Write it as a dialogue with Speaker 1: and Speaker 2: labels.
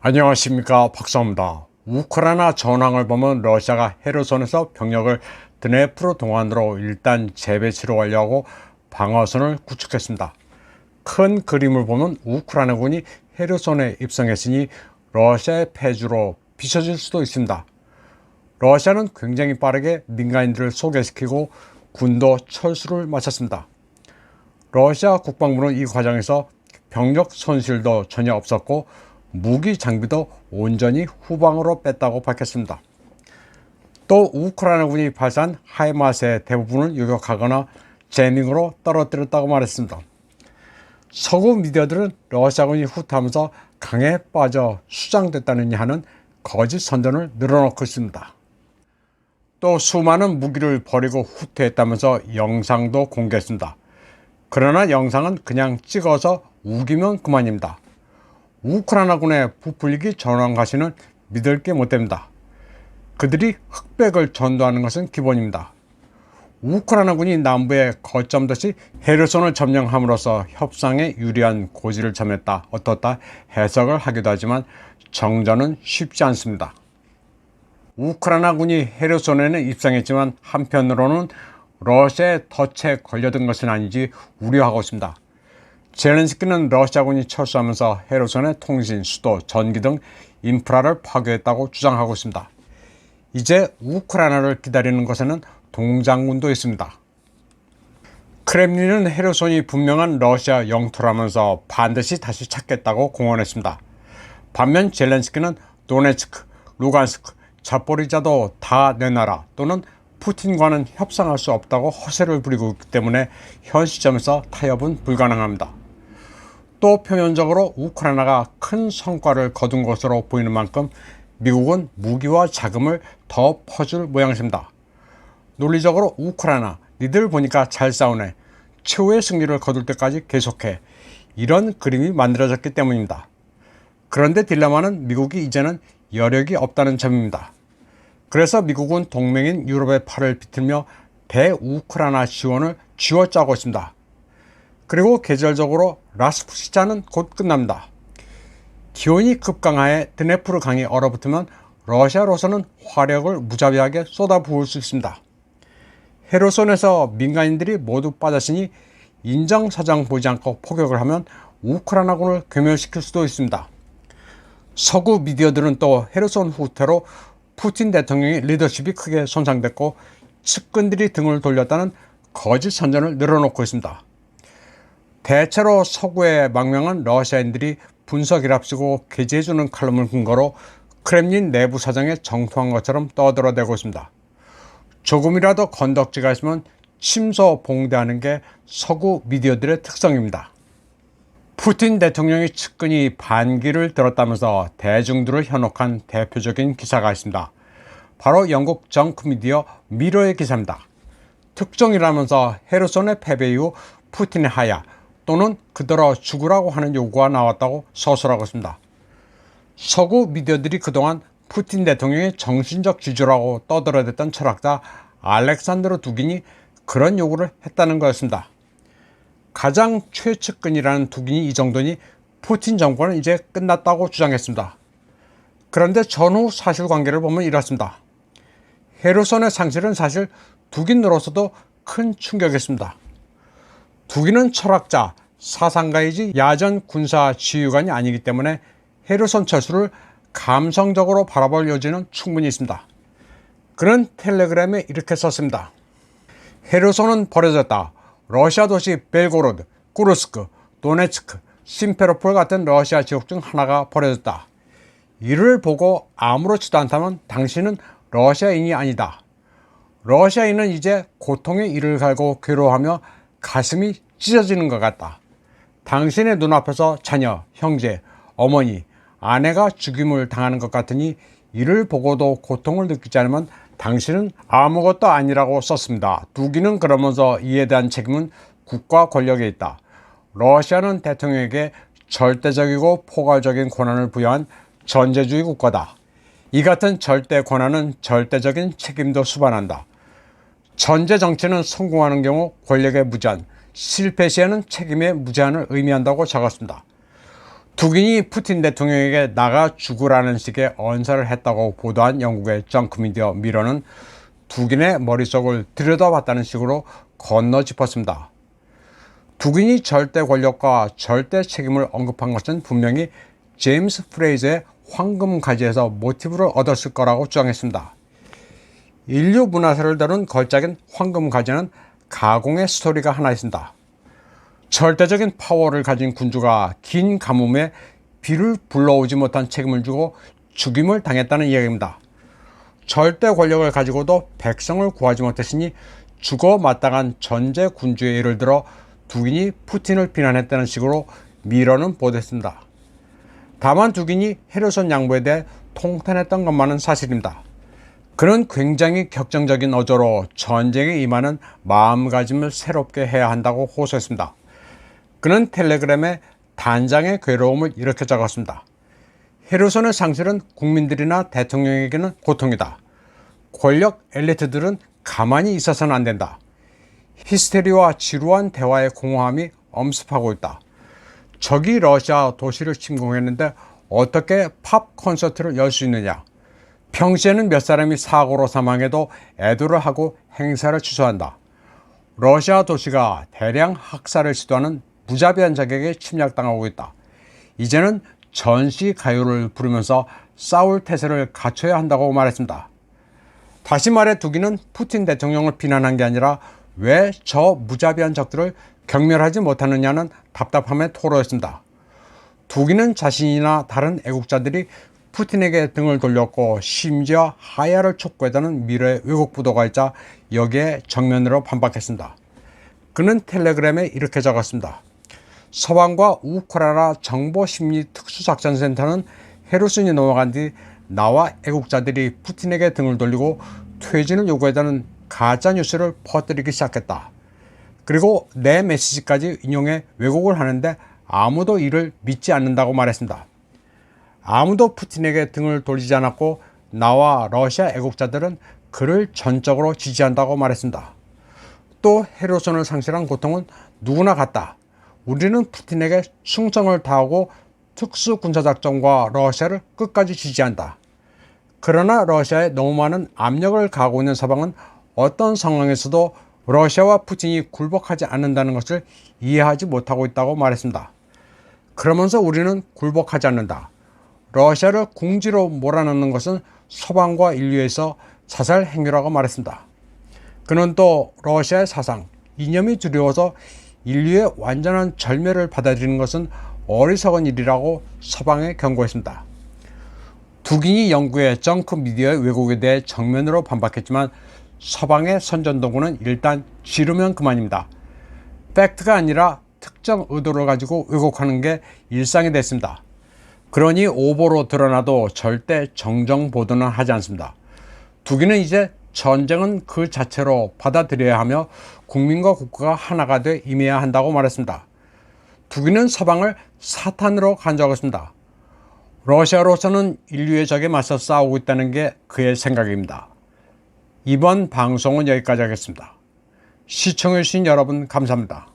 Speaker 1: 안녕하십니까, 박사입니다. 우크라이나 전황을 보면 러시아가 헤르손에서 병력을 드네프르 동안으로 일단 재배치를 완료하고 방어선을 구축했습니다. 큰 그림을 보면 우크라이나군이 헤르손에 입성했으니 러시아의 패주로 비춰질 수도 있습니다. 러시아는 굉장히 빠르게 민간인들을 소개시키고 군도 철수를 마쳤습니다. 러시아 국방부는 이 과정에서 병력 손실도 전혀 없었고 무기 장비도 온전히 후방으로 뺐다고 밝혔습니다. 또 우크라이나군이 발사한 하이마스의 대부분을 요격하거나 제밍으로 떨어뜨렸다고 말했습니다. 서구 미디어들은 러시아군이 후퇴하면서 강에 빠져 수장됐다느니 하는 거짓 선전을 늘어놓고 있습니다. 또 수많은 무기를 버리고 후퇴했다면서 영상도 공개했습니다. 그러나 영상은 그냥 찍어서 우기면 그만입니다. 우크라이나군의 부풀리기 전황 가시는 믿을 게 못 됩니다. 그들이 흑백을 전도하는 것은 기본입니다. 우크라이나군이 남부의 거점 도시 헤르손을 점령함으로써 협상에 유리한 고지를 점했다 어떻다 해석을 하기도 하지만 정전은 쉽지 않습니다. 우크라이나군이 헤르손에는 입성했지만 한편으로는 러시아의 덫에 걸려든 것은 아닌지 우려하고 있습니다. 젤렌스키는 러시아군이 철수하면서 헤르손의 통신, 수도, 전기 등 인프라를 파괴했다고 주장하고 있습니다. 이제 우크라이나를 기다리는 것에는 동장군도 있습니다. 크렘린은 헤르손이 분명한 러시아 영토라면서 반드시 다시 찾겠다고 공언했습니다. 반면 젤렌스키는 도네츠크, 루간스크, 자포리자도 다 내 나라 또는 푸틴과는 협상할 수 없다고 허세를 부리고 있기 때문에 현 시점에서 타협은 불가능합니다. 또 표면적으로 우크라이나가 큰 성과를 거둔 것으로 보이는 만큼 미국은 무기와 자금을 더 퍼줄 모양새입니다. 논리적으로 우크라이나 니들 보니까 잘 싸우네, 최후의 승리를 거둘 때까지 계속해, 이런 그림이 만들어졌기 때문입니다. 그런데 딜레마는 미국이 이제는 여력이 없다는 점입니다. 그래서 미국은 동맹인 유럽의 팔을 비틀며 대우크라이나 지원을 쥐어짜고 있습니다. 그리고 계절적으로 라스푸시차는 곧 끝납니다. 기온이 급강하에 드네프르 강이 얼어붙으면 러시아로서는 화력을 무자비하게 쏟아부을 수 있습니다. 헤르손에서 민간인들이 모두 빠졌으니 인정사정 보지 않고 포격을 하면 우크라이나군을 괴멸시킬 수도 있습니다. 서구 미디어들은 또 헤르손 후퇴로 푸틴 대통령의 리더십이 크게 손상됐고 측근들이 등을 돌렸다는 거짓 선전을 늘어놓고 있습니다. 대체로 서구의 망명한 러시아인들이 분석이랍시고 게재해주는 칼럼을 근거로 크렘린 내부 사정에 정통한 것처럼 떠들어대고 있습니다. 조금이라도 건덕지가 있으면 침소봉대하는 게 서구 미디어들의 특성입니다. 푸틴 대통령의 측근이 반기를 들었다면서 대중들을 현혹한 대표적인 기사가 있습니다. 바로 영국 정크 미디어 미러의 기사입니다. 특종이라면서 헤르손의 패배 이후 푸틴의 하야 또는 그대로 죽으라고 하는 요구가 나왔다고 서술하고 있습니다. 서구 미디어들이 그동안 푸틴 대통령의 정신적 지주라고 떠들어댔던 철학자 알렉산드로 두긴이 그런 요구를 했다는 거였습니다. 가장 최측근이라는 두긴이 이 정도니 푸틴 정권은 이제 끝났다고 주장했습니다. 그런데 전후 사실관계를 보면 이렇습니다. 헤르손의 상실은 사실 두긴으로서도 큰 충격이었습니다. 두긴은 철학자, 사상가이지 야전 군사 지휘관이 아니기 때문에 헤르손 철수를 감성적으로 바라볼 여지는 충분히 있습니다. 그는 텔레그램에 이렇게 썼습니다. 헤르손은 버려졌다. 러시아 도시 벨고로드, 쿠르스크, 도네츠크, 심페로폴 같은 러시아 지역 중 하나가 버려졌다. 이를 보고 아무렇지도 않다면 당신은 러시아인이 아니다. 러시아인은 이제 고통의 이를 갈고 괴로워하며 가슴이 찢어지는 것 같다. 당신의 눈앞에서 자녀, 형제, 어머니, 아내가 죽임을 당하는 것 같으니 이를 보고도 고통을 느끼지 않으면 당신은 아무것도 아니라고 썼습니다. 두기는 그러면서 이에 대한 책임은 국가 권력에 있다. 러시아는 대통령에게 절대적이고 포괄적인 권한을 부여한 전제주의 국가다. 이 같은 절대 권한은 절대적인 책임도 수반한다. 전제 정치는 성공하는 경우 권력의 무제한, 실패 시에는 책임의 무제한을 의미한다고 적었습니다. 두긴이 푸틴 대통령에게 나가 죽으라는 식의 언사를 했다고 보도한 영국의 정크 미디어 미러는 두긴의 머릿속을 들여다봤다는 식으로 건너짚었습니다. 두긴이 절대 권력과 절대 책임을 언급한 것은 분명히 제임스 프레이저의 황금 가지에서 모티브를 얻었을 거라고 주장했습니다. 인류 문화사를 다룬 걸작인 황금 가지는 가공의 스토리가 하나 있습니다. 절대적인 파워를 가진 군주가 긴 가뭄에 비를 불러오지 못한 책임을 지고 죽임을 당했다는 이야기입니다. 절대 권력을 가지고도 백성을 구하지 못했으니 죽어 마땅한 전제 군주의 예를 들어 두긴이 푸틴을 비난했다는 식으로 미러는 보도했습니다. 다만 두긴이 헤르손 양보에 대해 통탄했던 것만은 사실입니다. 그는 굉장히 격정적인 어조로 전쟁에 임하는 마음가짐을 새롭게 해야 한다고 호소했습니다. 그는 텔레그램에 단장의 괴로움을 이렇게 적었습니다. 헤르손의 상실은 국민들이나 대통령에게는 고통이다. 권력 엘리트들은 가만히 있어서는 안 된다. 히스테리와 지루한 대화의 공허함이 엄습하고 있다. 적이 러시아 도시를 침공했는데 어떻게 팝 콘서트를 열 수 있느냐. 평시에는 몇 사람이 사고로 사망해도 애도를 하고 행사를 취소한다. 러시아 도시가 대량 학살을 시도하는 무자비한 자격에 침략당하고 있다. 이제는 전시 가요를 부르면서 싸울 태세를 갖춰야 한다고 말했습니다. 다시 말해 두긴은 푸틴 대통령을 비난한 게 아니라 왜 저 무자비한 적들을 경멸하지 못하느냐는 답답함에 토로했습니다. 두긴은 자신이나 다른 애국자들이 푸틴에게 등을 돌렸고 심지어 하야를 촉구했다는 미래의 왜곡 보도가 있자 여기에 정면으로 반박했습니다. 그는 텔레그램에 이렇게 적었습니다. 서방과 우크라이나 정보심리특수작전센터는 헤르손이 넘어간 뒤 나와 애국자들이 푸틴에게 등을 돌리고 퇴진을 요구했다는 가짜뉴스를 퍼뜨리기 시작했다. 그리고 내 메시지까지 인용해 왜곡을 하는데 아무도 이를 믿지 않는다고 말했습니다. 아무도 푸틴에게 등을 돌리지 않았고 나와 러시아 애국자들은 그를 전적으로 지지한다고 말했습니다. 또 헤르손을 상실한 고통은 누구나 같다. 우리는 푸틴에게 충성을 다하고 특수군사작전과 러시아를 끝까지 지지한다. 그러나 러시아에 너무 많은 압력을 가하고 있는 서방은 어떤 상황에서도 러시아와 푸틴이 굴복하지 않는다는 것을 이해하지 못하고 있다고 말했습니다. 그러면서 우리는 굴복하지 않는다. 러시아를 궁지로 몰아넣는 것은 서방과 인류에서 자살 행위라고 말했습니다. 그는 또 러시아의 사상, 이념이 두려워서 인류의 완전한 절멸을 받아들이는 것은 어리석은 일이라고 서방에 경고했습니다. 두긴이 영국의 정크 미디어의 왜곡에 대해 정면으로 반박했지만 서방의 선전도구는 일단 지르면 그만입니다. 팩트가 아니라 특정 의도를 가지고 왜곡하는 게 일상이 됐습니다. 그러니 오보로 드러나도 절대 정정 보도는 하지 않습니다. 두긴은 이제 전쟁은 그 자체로 받아들여야 하며 국민과 국가가 하나가 돼 임해야 한다고 말했습니다. 두긴은 서방을 사탄으로 간주하고 러시아로서는 인류의 적에 맞서 싸우고 있다는 게 그의 생각입니다. 이번 방송은 여기까지 하겠습니다. 시청해주신 여러분 감사합니다.